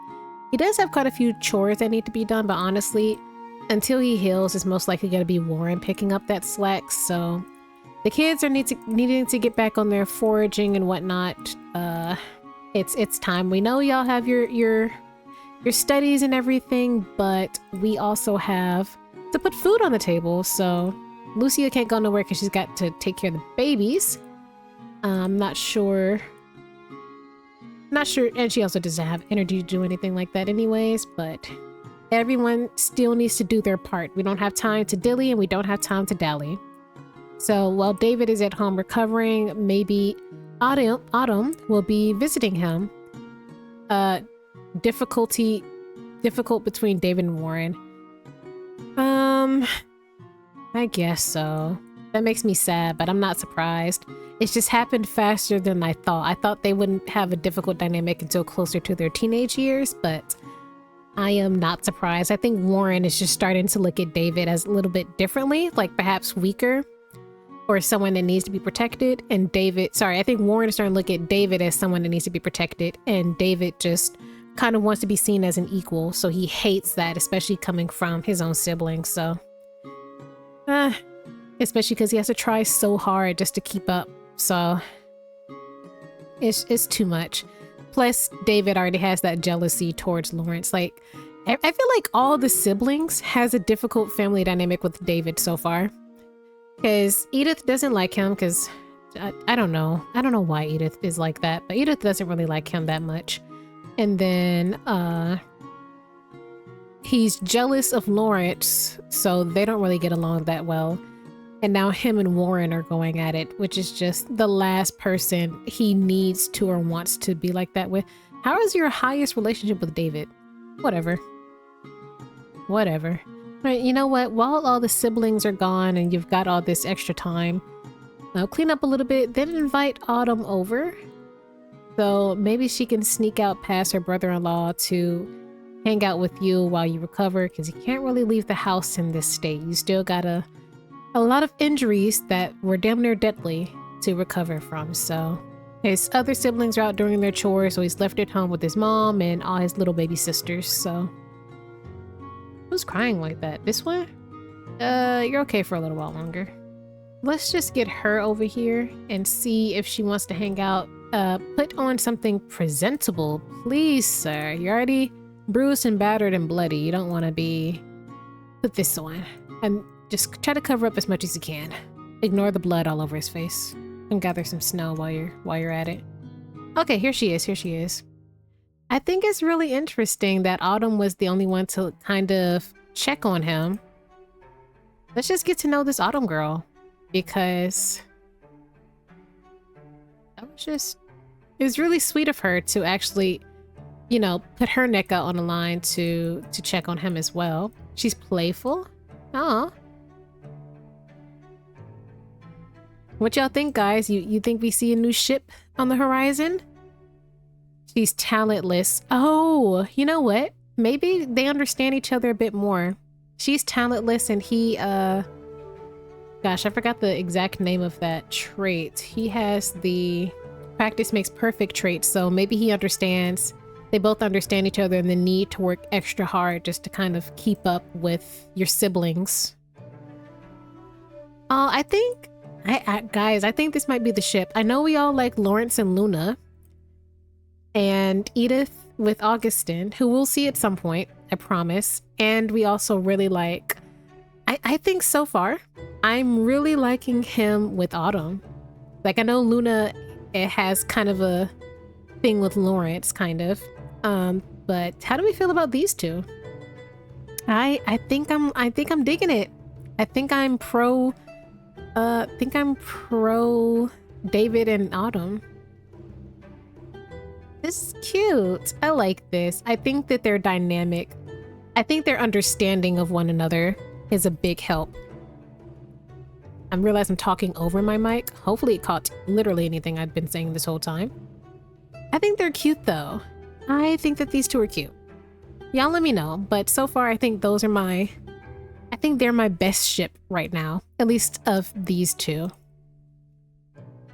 He does have quite a few chores that need to be done, but honestly, until he heals, it's most likely gonna be Warin picking up that slack, so the kids are needing to get back on their foraging and whatnot. It's time. We know y'all have your studies and everything, but we also have to put food on the table. So Lucia can't go nowhere because she's got to take care of the babies. I'm not sure. Not sure, and she also doesn't have energy to do anything like that anyways, but everyone still needs to do their part. We don't have time to dilly and we don't have time to dally. So while David is at home recovering, maybe Autumn will be visiting him. Difficult between David and Warin. I guess so. That makes me sad, but I'm not surprised. It's just happened faster than I thought. I thought they wouldn't have a difficult dynamic until closer to their teenage years, but I am not surprised. I think Warin is just starting to look at David as a little bit differently, like perhaps weaker or someone that needs to be protected. And I think Warin is starting to look at David as someone that needs to be protected, and David just kind of wants to be seen as an equal. So he hates that, especially coming from his own siblings. So, especially because he has to try so hard just to keep up. So it's too much. Plus, David already has that jealousy towards Lawrence. Like, I feel like all the siblings has a difficult family dynamic with David so far. Because Edith doesn't like him because, I don't know. I don't know why Edith is like that, but Edith doesn't really like him that much. And then he's jealous of Lawrence, so they don't really get along that well. And now him and Warin are going at it, which is just the last person he needs to or wants to be like that with. How is your highest relationship with David? Whatever. Right, you know what? While all the siblings are gone and you've got all this extra time, now clean up a little bit, then invite Autumn over. So maybe she can sneak out past her brother-in-law to hang out with you while you recover, because you can't really leave the house in this state. You still got a lot of injuries that were damn near deadly to recover from. So his other siblings are out doing their chores, so he's left at home with his mom and all his little baby sisters. So who's crying like that? This one? You're okay for a little while longer. Let's just get her over here and see if she wants to hang out. Put on something presentable, please, sir. You're already bruised and battered and bloody. You don't want to be... Put this on. And just try to cover up as much as you can. Ignore the blood all over his face. And gather some snow while you're at it. Okay, here she is. I think it's really interesting that Autumn was the only one to kind of check on him. Let's just get to know this Autumn girl, because it was really sweet of her to actually, you know, put her neck out on the line to check on him as well. She's playful. Oh. What y'all think, guys? You think we see a new ship on the horizon? She's talentless. Oh, you know what? Maybe they understand each other a bit more. She's talentless and he, gosh, I forgot the exact name of that trait. He has the practice makes perfect trait, so maybe he understands. They both understand each other and the need to work extra hard just to kind of keep up with your siblings. I think, guys, I think this might be the ship. I know we all like Lawrence and Luna. And Edith with Augustin, who we'll see at some point, I promise. And we also really like, I think so far, I'm really liking him with Autumn. Like, I know Luna, it has kind of a thing with Lawrence, kind of. But how do we feel about these two? I think I'm digging it. I think I'm pro David and Autumn. This is cute. I like this. I think that their dynamic, I think their understanding of one another is a big help. I realize I'm talking over my mic. Hopefully it caught literally anything I've been saying this whole time. I think they're cute though. I think that these two are cute. Y'all let me know, but so far I think they're my best ship right now, at least of these two.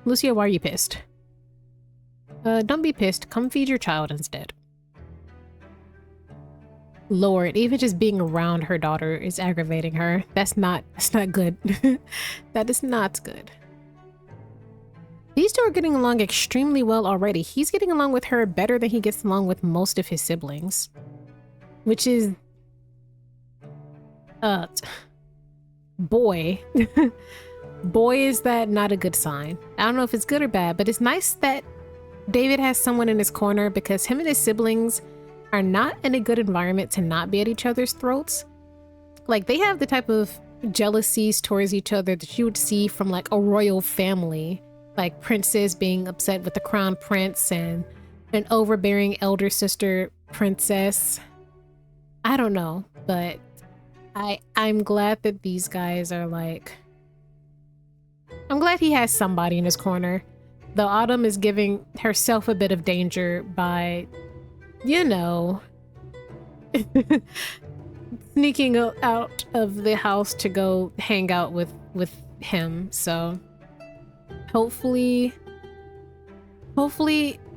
Lucia, why are you pissed? Don't be pissed. Come feed your child instead. Lord, even just being around her daughter is aggravating her. That's not good. That is not good. These two are getting along extremely well already. He's getting along with her better than he gets along with most of his siblings. Which is... boy. Boy, is that not a good sign. I don't know if it's good or bad, but it's nice that David has someone in his corner because him and his siblings are not in a good environment to not be at each other's throats. Like, they have the type of jealousies towards each other that you would see from like a royal family. Like princess being upset with the crown prince and an overbearing elder sister princess. I don't know, but I'm glad that these guys are like... I'm glad he has somebody in his corner. Though Autumn is giving herself a bit of danger by, you know, sneaking out of the house to go hang out with him. So hopefully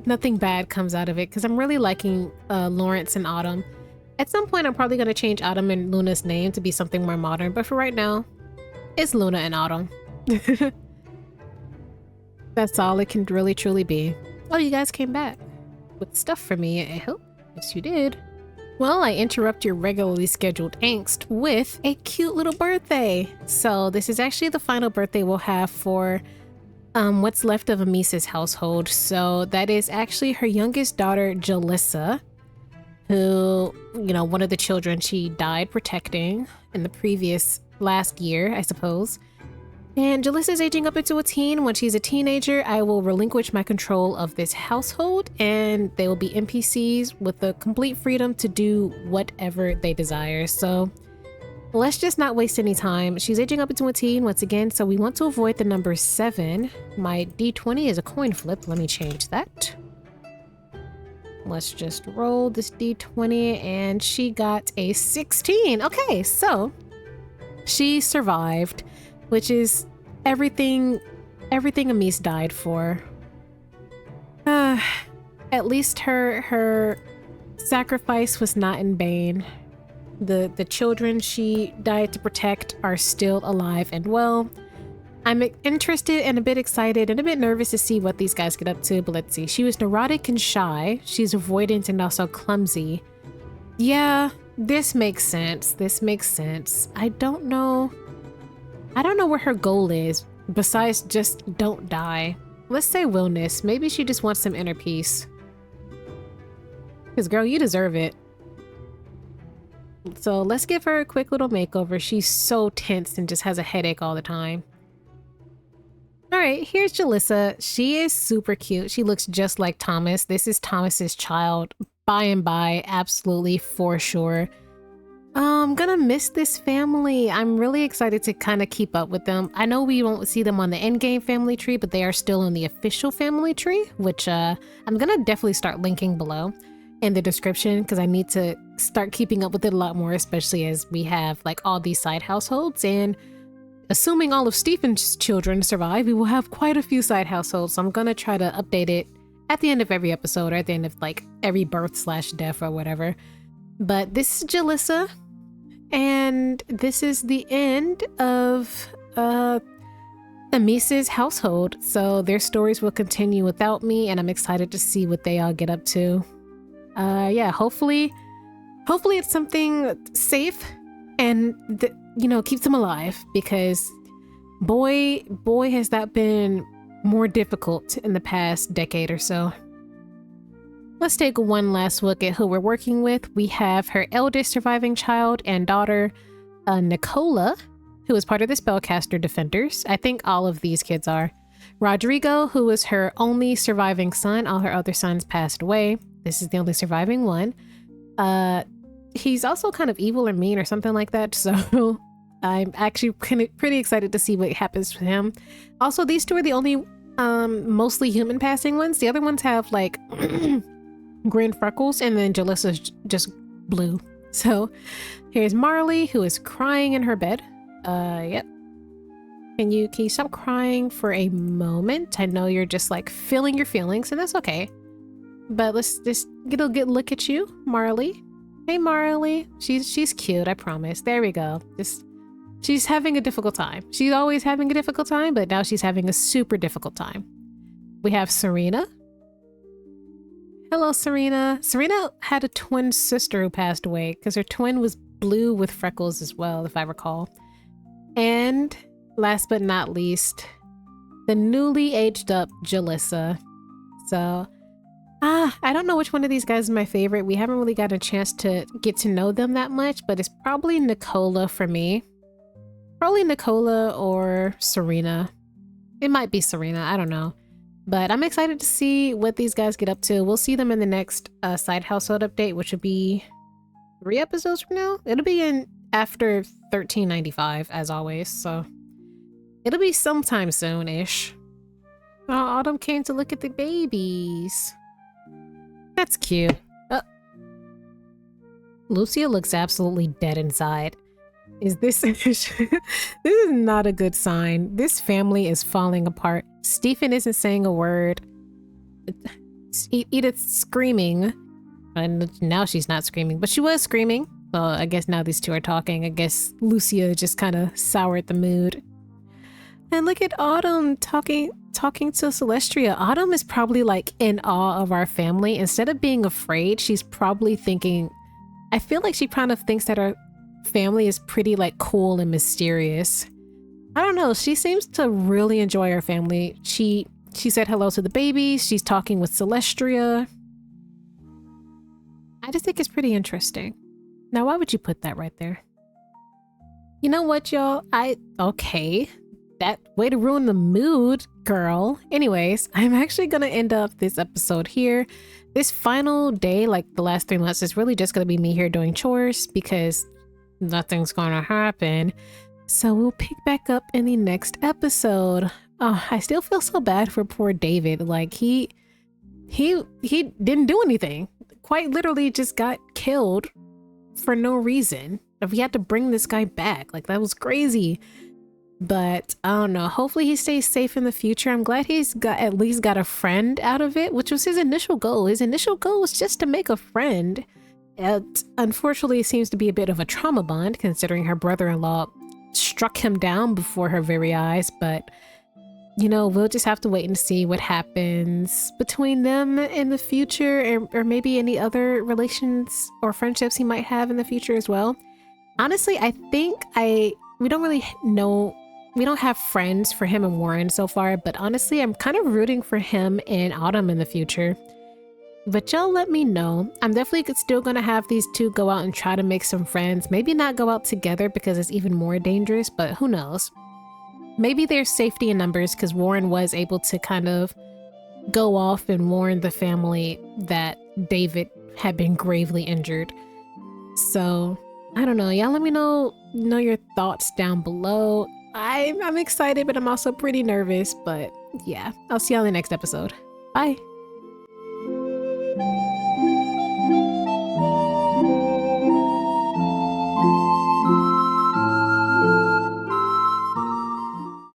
nothing bad comes out of it, because I'm really liking Lawrence and Autumn. At some point, I'm probably going to change Autumn and Luna's name to be something more modern, but for right now, it's Luna and Autumn. That's all it can really truly be. Oh, you guys came back with stuff for me, I hope. Yes, you did. Well, I interrupt your regularly scheduled angst with a cute little birthday. So this is actually the final birthday we'll have for what's left of Amisa's household. So that is actually her youngest daughter, Jalissa, who, you know, one of the children she died protecting in the last year, I suppose. And Jalissa's aging up into a teen. When she's a teenager, I will relinquish my control of this household, and they will be NPCs with the complete freedom to do whatever they desire. So let's just not waste any time. She's aging up into a teen once again, so we want to avoid the number 7. My D20 is a coin flip. Let me change that. Let's just roll this D20, and she got a 16. Okay, so she survived, which is everything Amis died for. At least her sacrifice was not in vain. The children she died to protect are still alive and well. I'm interested and a bit excited and a bit nervous to see what these guys get up to, but let's see. She was neurotic and shy. She's avoidant and also clumsy. Yeah, this makes sense. This makes sense. I don't know where her goal is, besides just don't die. Let's say willness. Maybe she just wants some inner peace. Because girl, you deserve it. So let's give her a quick little makeover. She's so tense and just has a headache all the time. Alright, here's Jalissa. She is super cute. She looks just like Thomas. This is Thomas's child. By and by, absolutely, for sure. I'm gonna miss this family. I'm really excited to kind of keep up with them. I know we won't see them on the endgame family tree, but they are still in the official family tree, which I'm gonna definitely start linking below in the description, because I need to start keeping up with it a lot more, especially as we have like all these side households. And assuming all of Stephen's children survive, we will have quite a few side households. So I'm gonna try to update it at the end of every episode, or at the end of like every birth/death or whatever. But this is Jalissa, and this is the end of Amisa's household. So their stories will continue without me, and I'm excited to see what they all get up to. Yeah, hopefully it's something safe and you know, keeps them alive, because boy has that been more difficult in the past decade or so. Let's take one last look at who we're working with. We have her eldest surviving child and daughter, Nicola, who is part of the Spellcaster Defenders. I think all of these kids are. Rodrigo, who is her only surviving son. All her other sons passed away. This is the only surviving one. He's also kind of evil or mean or something like that, so I'm actually pretty excited to see what happens to him. Also, these two are the only mostly human passing ones. The other ones have like green freckles, and then Jalissa's just blue. So here's Marley, who is crying in her bed. Yep. Can you stop crying for a moment? I know you're just like feeling your feelings, and that's okay. But let's just get a good look at you, Marley. Hey, Marley. She's cute, I promise. There we go. She's having a difficult time. She's always having a difficult time, but now she's having a super difficult time. We have Serena. Hello, Serena. Serena had a twin sister who passed away because her twin was blue with freckles as well, if I recall. And last but not least, the newly aged up Jalissa. So, I don't know which one of these guys is my favorite. We haven't really got a chance to get to know them that much, but it's probably Nicola for me. Probably Nicola or Serena. It might be Serena, I don't know. But I'm excited to see what these guys get up to. We'll see them in the next side household update, which will be 3 episodes from now. It'll be in after 1395, as always, so it'll be sometime soon-ish. Oh, Autumn came to look at the babies. That's cute. Lucia looks absolutely dead inside. Is this... this is not a good sign. This family is falling apart. Stephen isn't saying a word. Edith's screaming. And now she's not screaming, but she was screaming. Well, I guess now these two are talking. I guess Lucia just kind of soured the mood. And look at Autumn talking to Celestria. Autumn is probably like in awe of our family. Instead of being afraid, she's probably thinking... I feel like she kind of thinks that our family is pretty like cool and mysterious. I don't know. She seems to really enjoy our family. She said hello to the babies. She's talking with Celestria. I just think it's pretty interesting. Now, why would you put that right there? You know what, y'all? Okay. That way to ruin the mood, girl. Anyways, I'm actually gonna end up this episode here. This final day, like the last 3 months, is really just gonna be me here doing chores because nothing's gonna happen. So we'll pick back up in the next episode. Oh, I still feel so bad for poor David. Like he didn't do anything. Quite literally just got killed for no reason. If we had to bring this guy back, like that was crazy. But I don't know. Hopefully he stays safe in the future. I'm glad he's at least got a friend out of it, which was his initial goal. His initial goal was just to make a friend. It unfortunately seems to be a bit of a trauma bond considering her brother-in-law struck him down before her very eyes. But, you know, we'll just have to wait and see what happens between them in the future, or maybe any other relations or friendships he might have in the future as well. Honestly, I think we don't really know. We don't have friends for him and Warin so far, but honestly, I'm kind of rooting for him and Autumn in the future. But y'all let me know. I'm definitely still going to have these two go out and try to make some friends. Maybe not go out together because it's even more dangerous, but who knows? Maybe there's safety in numbers because Warin was able to kind of go off and warn the family that David had been gravely injured. So, I don't know. Y'all let me know your thoughts down below. I'm excited, but I'm also pretty nervous. But yeah, I'll see y'all in the next episode. Bye.